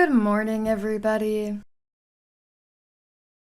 Good morning, everybody.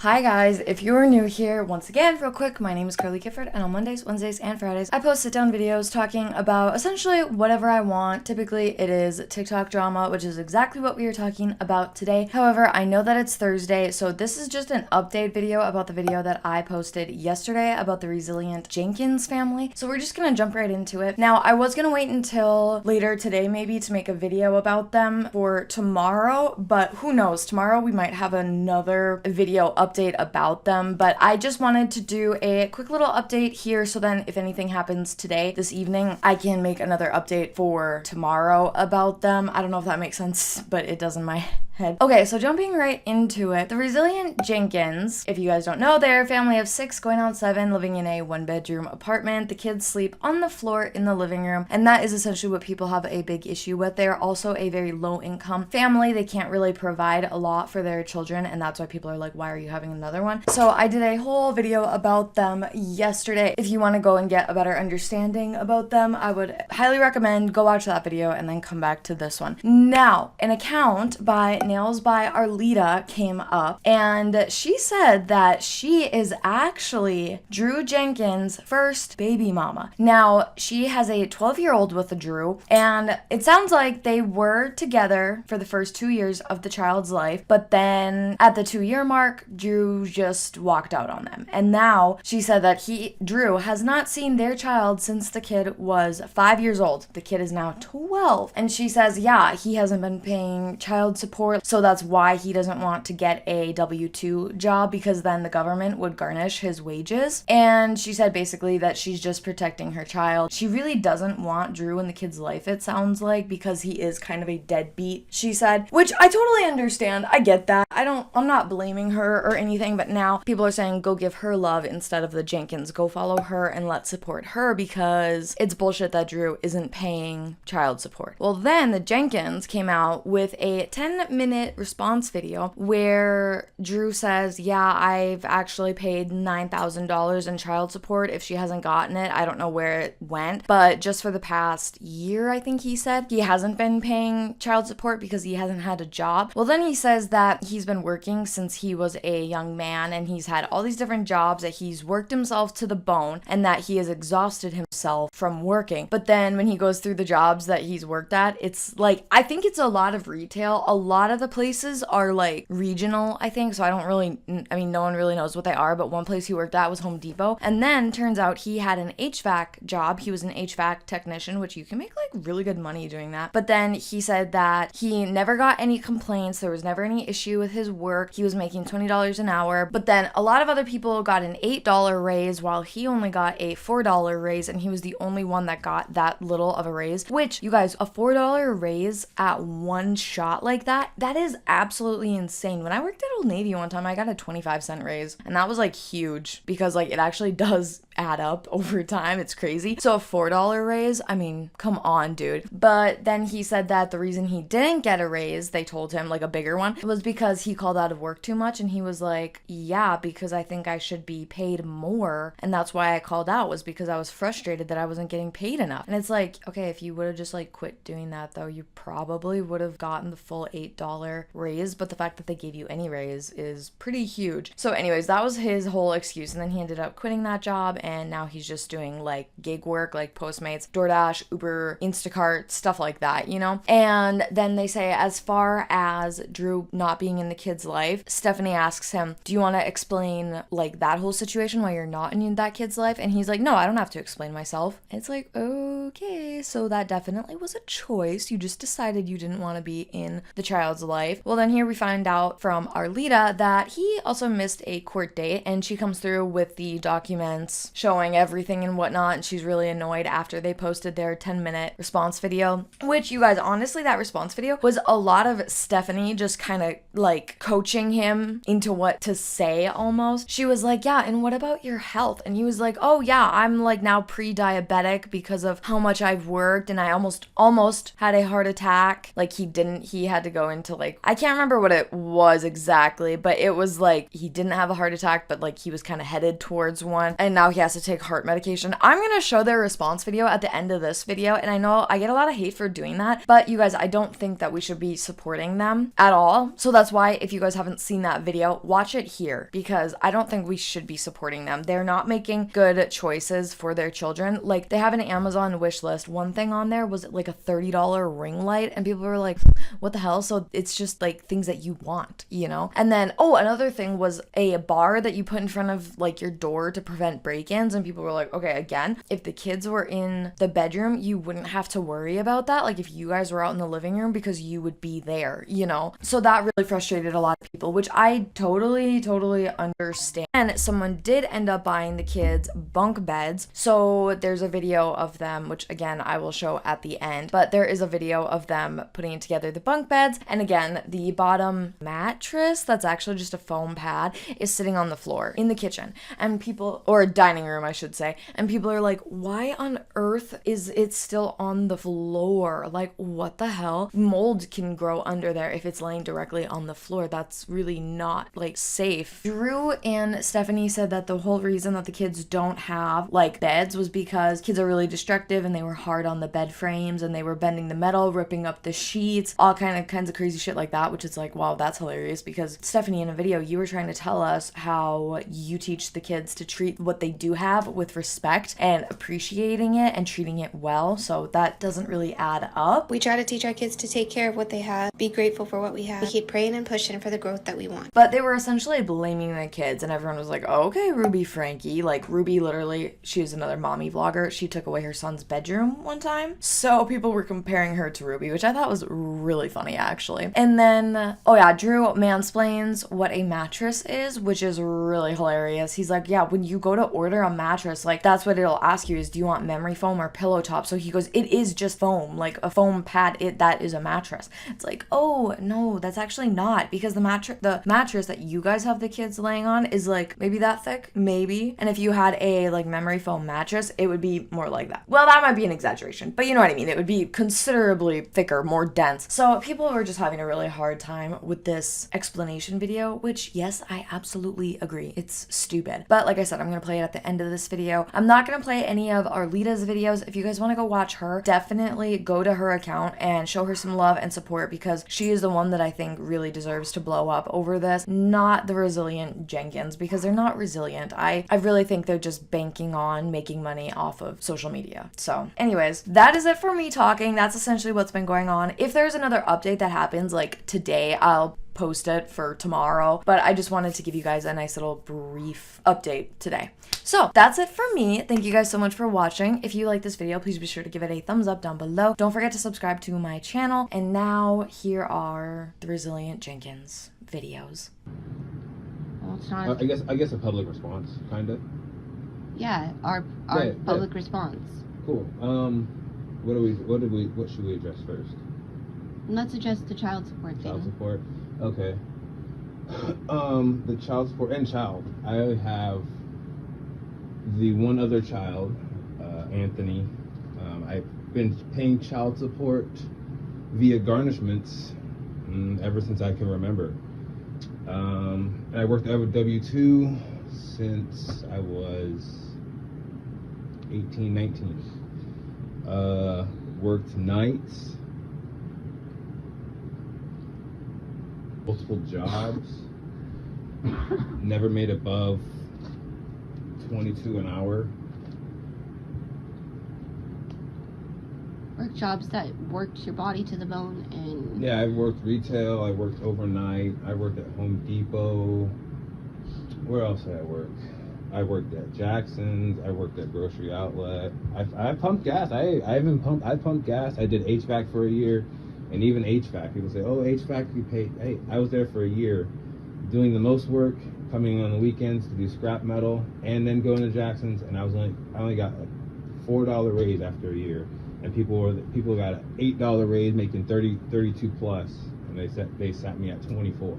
Hi guys, if you are new here, once again, real quick, my name is Carly Gifford, and on Mondays, Wednesdays, and Fridays, I post sit-down videos talking about essentially whatever I want. Typically, it is TikTok drama, which is exactly what we are talking about today. However, I know that it's Thursday, so this is just an update video about the video that I posted yesterday about the resilient Jenkins family. So we're just gonna jump right into it. Now, I was gonna wait until later today maybe to make a video about them for tomorrow, but who knows? Tomorrow we might have another video update about them, but I just wanted to do a quick little update here so then if anything happens today, this evening, I can make another update for tomorrow about them. I don't know if that makes sense, but it does in my head. Okay, so jumping right into it. The resilient Jenkins, if you guys don't know, they're a family of 6 going on 7 living in a 1-bedroom apartment. The kids sleep on the floor in the living room, and that is essentially what people have a big issue with. They're also a very low income family. They can't really provide a lot for their children, and that's why people are like, why are you having another one? So I did a whole video about them yesterday. If you want to go and get a better understanding about them, I would highly recommend go watch that video and then come back to this one. Now, an account by Nails by Arlita came up, and she said that she is actually Drew Jenkins' first baby mama. Now, she has a 12-year-old with Drew, and it sounds like they were together for the first 2 years of the child's life, but then at the 2-year mark, Drew just walked out on them. And now she said that Drew has not seen their child since the kid was 5 years old. The kid is now 12. And she says, yeah, he hasn't been paying child support, so that's why he doesn't want to get a W-2 job, because then the government would garnish his wages. And she said basically that she's just protecting her child. She really doesn't want Drew in the kid's life, it sounds like, because he is kind of a deadbeat, she said, which I totally understand. I get that. I'm not blaming her or anything, but now people are saying go give her love instead of the Jenkins. Go follow her and let's support her, because it's bullshit that Drew isn't paying child support. Well, then the Jenkins came out with a 10-minute response video where Drew says, yeah, I've actually paid $9,000 in child support. If she hasn't gotten it, I don't know where it went, but just for the past year, I think he said, he hasn't been paying child support because he hasn't had a job. Well, then he says that he's been working since he was a young man, and he's had all these different jobs, that he's worked himself to the bone, and that he has exhausted himself from working. But then when he goes through the jobs that he's worked at, it's like, I think it's a lot of retail. A lot of the places are like regional, I think, so no one really knows what they are, but one place he worked at was Home Depot. And then turns out he had an HVAC job. He was an HVAC technician, which you can make like really good money doing that. But then he said that he never got any complaints. There was never any issue with his work. He was making $20 an hour. But then a lot of other people got an $8 raise while he only got a $4 raise, and he was the only one that got that little of a raise, which, you guys, a $4 raise at one shot like that is absolutely insane. When I worked at Old Navy one time, I got a 25-cent raise, and that was like huge, because like it actually does add up over time. It's crazy. So a $4 raise, I mean, come on, dude. But then he said that the reason he didn't get a raise, they told him, like a bigger one, was because he called out of work too much. And he was like, yeah, because I think I should be paid more, and that's why I called out, was because I was frustrated that I wasn't getting paid enough. And it's like, okay, if you would have just like quit doing that though, you probably would have gotten the full $8 raise, but the fact that they gave you any raise is pretty huge. So anyways, that was his whole excuse, and then he ended up quitting that job, and now he's just doing like gig work, like Postmates, DoorDash, Uber, Instacart, stuff like that, you know? And then they say, as far as Drew not being in the kid's life, Stephanie asks him, do you want to explain like that whole situation why you're not in that kid's life? And he's like, no, I don't have to explain myself. It's like, okay, so that definitely was a choice. You just decided you didn't want to be in the child's life. Well, then here we find out from Arlita that he also missed a court date, and she comes through with the documents showing everything and whatnot, and she's really annoyed after they posted their 10-minute response video, which, you guys, honestly, that response video was a lot of Stephanie just kind of like coaching him into what to say almost. She was like, yeah, and what about your health? And he was like, oh yeah, I'm like now pre-diabetic because of how much I've worked, and I almost had a heart attack. Like he had to go into like, I can't remember what it was exactly, but it was like he didn't have a heart attack, but like he was kind of headed towards one, and now he he has to take heart medication. I'm gonna show their response video at the end of this video, and I know I get a lot of hate for doing that, but you guys, I don't think that we should be supporting them at all. So that's why, if you guys haven't seen that video, watch it here, because I don't think we should be supporting them. They're not making good choices for their children. Like, they have an Amazon wish list. One thing on there was like a $30 ring light, and people were like, what the hell? So it's just like things that you want, you know? And then, oh, another thing was a bar that you put in front of like your door to prevent break-ins, and people were like, okay, again, if the kids were in the bedroom, you wouldn't have to worry about that. Like, if you guys were out in the living room, because you would be there, you know? So that really frustrated a lot of people, which I totally understand. And someone did end up buying the kids bunk beds. So there's a video of them, which again, I will show at the end, but there is a video of them putting together the bunk beds. And again, the bottom mattress, that's actually just a foam pad, is sitting on the floor in the kitchen, and people, or dining room, I should say, and people are like, why on earth is it still on the floor? Like, what the hell? Mold can grow under there if it's laying directly on the floor. That's really not like safe. Drew and Stephanie said that the whole reason that the kids don't have like beds was because kids are really destructive, and they were hard on the bed frames, and they were bending the metal, ripping up the sheets, all kinds of crazy shit like that, which is like, wow, that's hilarious, because Stephanie, in a video, you were trying to tell us how you teach the kids to treat what they do have with respect and appreciating it and treating it well. So that doesn't really add up. We try to teach our kids to take care of what they have, be grateful for what we have. We keep praying and pushing for the growth that we want. But they were essentially blaming the kids, and everyone was like, oh, okay, Ruby Frankie. Like, Ruby, literally, she was another mommy vlogger. She took away her son's bedroom one time. So people were comparing her to Ruby, which I thought was really funny, actually. And then, oh yeah, Drew mansplains what a mattress is, which is really hilarious. He's like, yeah, when you go to order a mattress, like, that's what it'll ask you is, do you want memory foam or pillow top? So he goes, it is just foam, like a foam pad, that is a mattress. It's like, oh no, that's actually not, because the mattress that you guys have the kids laying on is like maybe that thick, maybe. And if you had a like memory foam mattress, it would be more like that. Well, that might be an exaggeration, but you know what I mean. It would be considerably thicker, more dense. So people were just having a really hard time with this explanation video, which, yes, I absolutely agree. It's stupid. But like I said, I'm going to play it at the end of this video. I'm not going to play any of Arlita's videos. If you guys want to go watch her, definitely go to her account and show her some love and support, because she is the one that I think really deserves to blow up over this, not the resilient Jenkins, because they're not resilient. I really think they're just banking on making money off of social media. So anyways, that is it for me talking. That's essentially what's been going on. If there's another update that happens like today, I'll post it for tomorrow, but I just wanted to give you guys a nice little brief update today. So that's it for me. Thank you guys so much for watching. If you like this video, please be sure to give it a thumbs up down below. Don't forget to subscribe to my channel. And now here are the Resilient Jenkins videos. Well, it's not. I guess a public response, kind of. Yeah, our public response. Cool. What should we address first? Let's address the child support thing. Child support. Okay. The child support and child. I have the one other child, Anthony. I've been paying child support via garnishments ever since I can remember. I worked at W-2 since I was 18, 19. Worked nights, multiple jobs, never made above 22 an hour. Work jobs that worked your body to the bone. And yeah, I worked retail, I worked overnight, I worked at Home Depot. Where else did I work? I worked at Jackson's, I worked at Grocery Outlet. I pumped gas. I pumped gas. I did HVAC for a year. And even HVAC, people say, oh, HVAC, you pay. Hey, I was there for a year doing the most work, coming on the weekends to do scrap metal, and then going to Jackson's, and I only got a $4 raise after a year. And people got an $8 raise, making 32 plus, and they sat me at 24.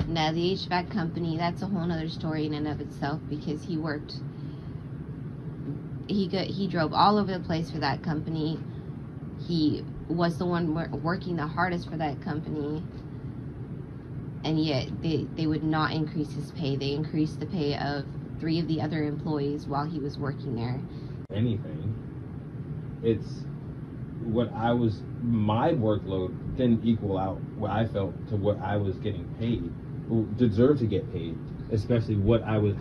Now the HVAC company, that's a whole other story in and of itself, because he drove all over the place for that company. He was the one working the hardest for that company, and yet they would not increase his pay. They increased the pay of 3 of the other employees while he was working there. Anything. It's what my workload didn't equal out what I felt to what I was getting paid, deserved to get paid, especially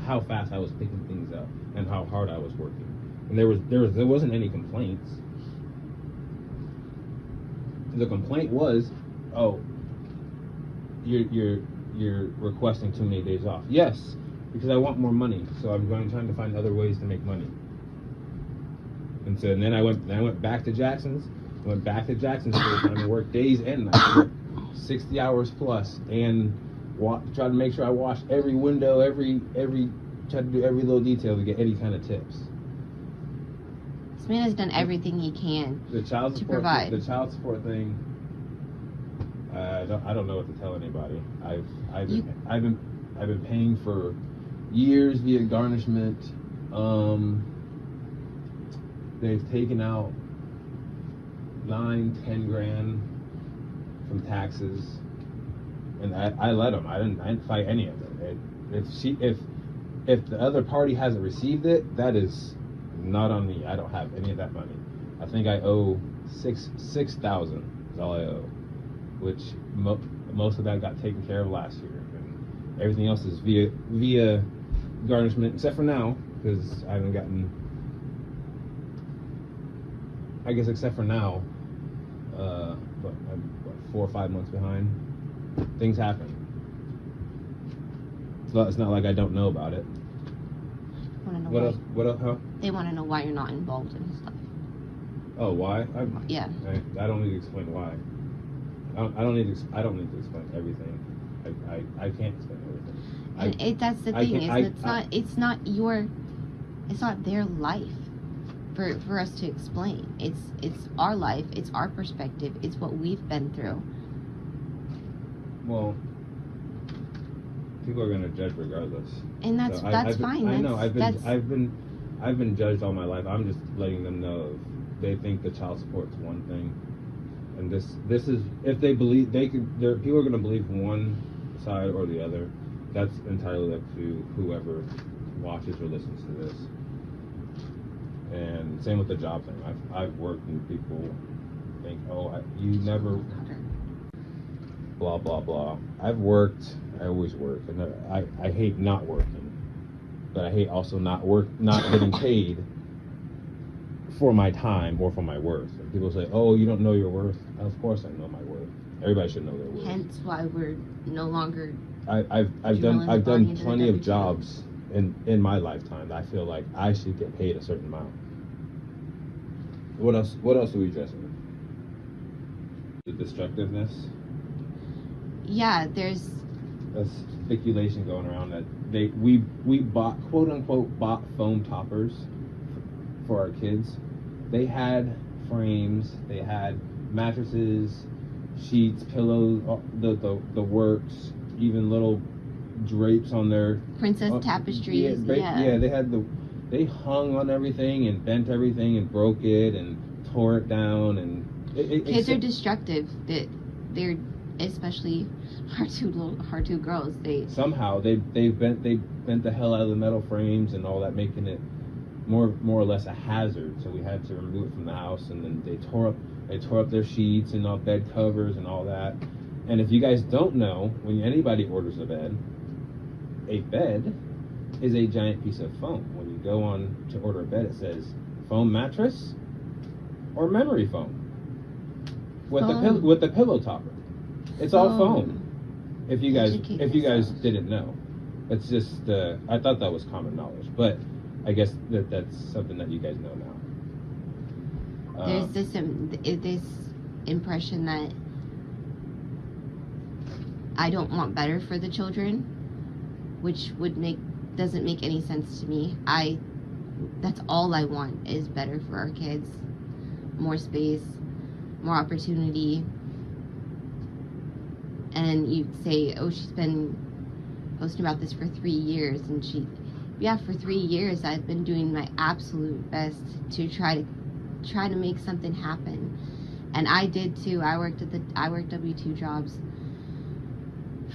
how fast I was picking things up and how hard I was working. And there wasn't any complaints. The complaint was, oh, you're requesting too many days off. Yes, because I want more money, so I'm trying to find other ways to make money. And so then I went back to Jackson's. Went back to Jackson's for the time and worked days and nights, 60 hours plus, and tried to make sure I washed every window, tried to do every little detail to get any kind of tips. This man has done everything he can to provide. The child support thing, I don't know what to tell anybody. I've been paying for years via garnishment. They've taken out 9-10 grand from taxes, and I let them. I didn't fight any of it. If the other party hasn't received it, that is not on me. I don't have any of that money. I think I owe $6,000 is all I owe, which most of that got taken care of last year, and everything else is via garnishment, except for now, because I haven't gotten. I guess except for now, but I'm 4 or 5 months behind. Things happen. It's not like I don't know about it. What else? What else? Huh? They want to know why you're not involved in his life. Oh, why? Yeah. I don't need to explain why. I don't need to explain everything. I can't explain everything. And that's the thing. It's not their life for us to explain. It's our life. It's our perspective. It's what we've been through. Well, people are gonna judge regardless, and that's fine. I know. I've been judged all my life. I'm just letting them know. They think the child support's one thing, and this is, if they believe people are gonna believe one side or the other. That's entirely up to whoever watches or listens to this. And same with the job thing. I've worked and people think, oh, you never. Blah blah blah. I've worked. I always work, and I hate not working, but I hate also not getting paid for my time or for my worth. And people say, "Oh, you don't know your worth." Of course, I know my worth. Everybody should know their worth. Hence, why we're no longer. I've done plenty of jobs in my lifetime. I feel like I should get paid a certain amount. What else are we addressing? The destructiveness. Yeah, there's a speculation going around that we bought, quote unquote, bought foam toppers for our kids. They had frames, they had mattresses, sheets, pillows, the works, even little drapes on their princess tapestries. Yeah, they hung on everything and bent everything and broke it and tore it down, and kids are destructive. They're especially our two girls. They bent the hell out of the metal frames and all that, making it more or less a hazard. So we had to remove it from the house, and then they tore up their sheets and all bed covers and all that. And if you guys don't know, when anybody orders a bed is a giant piece of foam. When you go on to order a bed, it says foam mattress or memory foam with the pillow topper. It's all foam. If you guys didn't know, it's just I thought that was common knowledge, but I guess that's something that you guys know now. There's this impression that I don't want better for the children, which doesn't make any sense to me. That's all I want is better for our kids, more space, more opportunity. And you say, oh, she's been posting about this for 3 years, and for 3 years I've been doing my absolute best to try to make something happen. And I did too. I worked W-2 jobs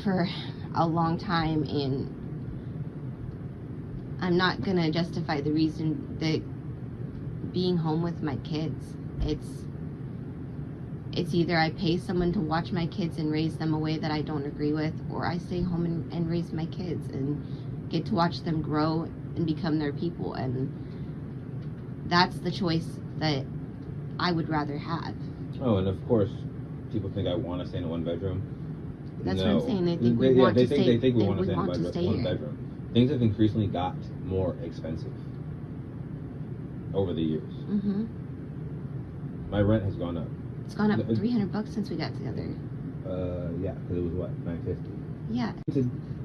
for a long time, and I'm not gonna justify the reason that being home with my kids. It's either I pay someone to watch my kids and raise them a way that I don't agree with, or I stay home and raise my kids and get to watch them grow and become their people. And that's the choice that I would rather have. Oh, and of course, people think I want to stay in a one bedroom. That's No. what I'm saying. They think we want to stay. They think we want to stay in one here. bedroom. Things have increasingly got more expensive over the years. Mm-hmm. My rent has gone up. It's gone up $300 since we got together. Yeah, because it was what, $950. Yeah.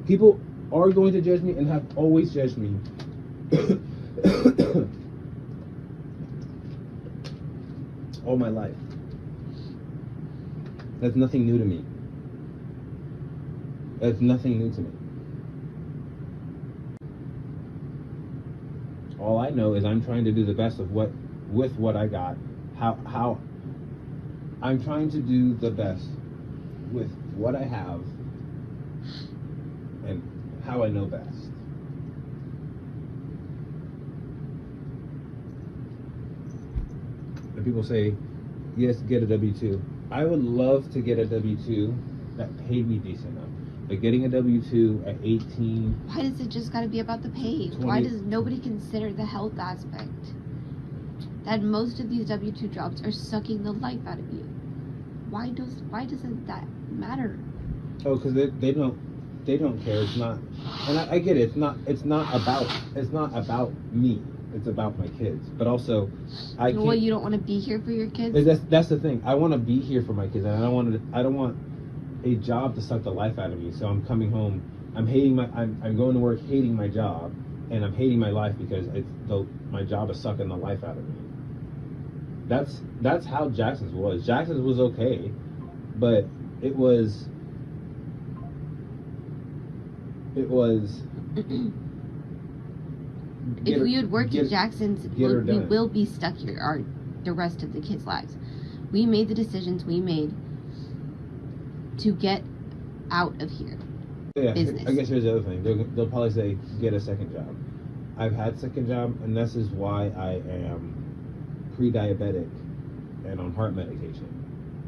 People are going to judge me and have always judged me. All my life. That's nothing new to me. That's nothing new to me. All I know is I'm trying to do the best of with what I got. How I'm trying to do the best with what I have and how I know best. And people say, yes, get a W-2. I would love to get a W-2 that paid me decent enough. But getting a W-2 at 18... Why does it just got to be about the pay? 20, Why does nobody consider the health aspect? That most of these W-2 jobs are sucking the life out of you. Why doesn't that matter? Oh, because they don't care. It's not, and I get it. It's not about me. It's about my kids. But also, I can't. Well, you don't want to be here for your kids. That's the thing. I want to be here for my kids, and I don't want a job to suck the life out of me. So I'm coming home. I'm going to work hating my job, and I'm hating my life because my job is sucking the life out of me. That's how Jackson's was. Jackson's was okay, but it was If we had worked at Jackson's, we will be stuck here the rest of the kids' lives. We made the decisions we made to get out of here. Yeah, business. I guess here's the other thing. They'll probably say, get a second job. I've had second job, and this is why I am pre-diabetic and on heart medication.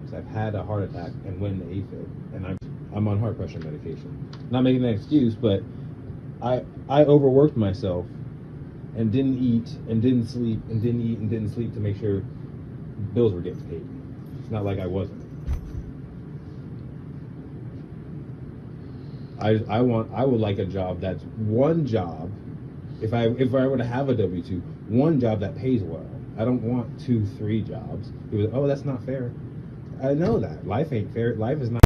Because I've had a heart attack and went into AFib, and I'm on heart pressure medication. Not making that excuse, but I overworked myself and didn't eat and didn't sleep and didn't eat and didn't sleep to make sure bills were getting paid. It's not like I wasn't. I would like a job that's one job. If I were to have a W-2, one job that pays well. I don't want 2, 3 jobs. That's not fair. I know that life ain't fair. Life is not.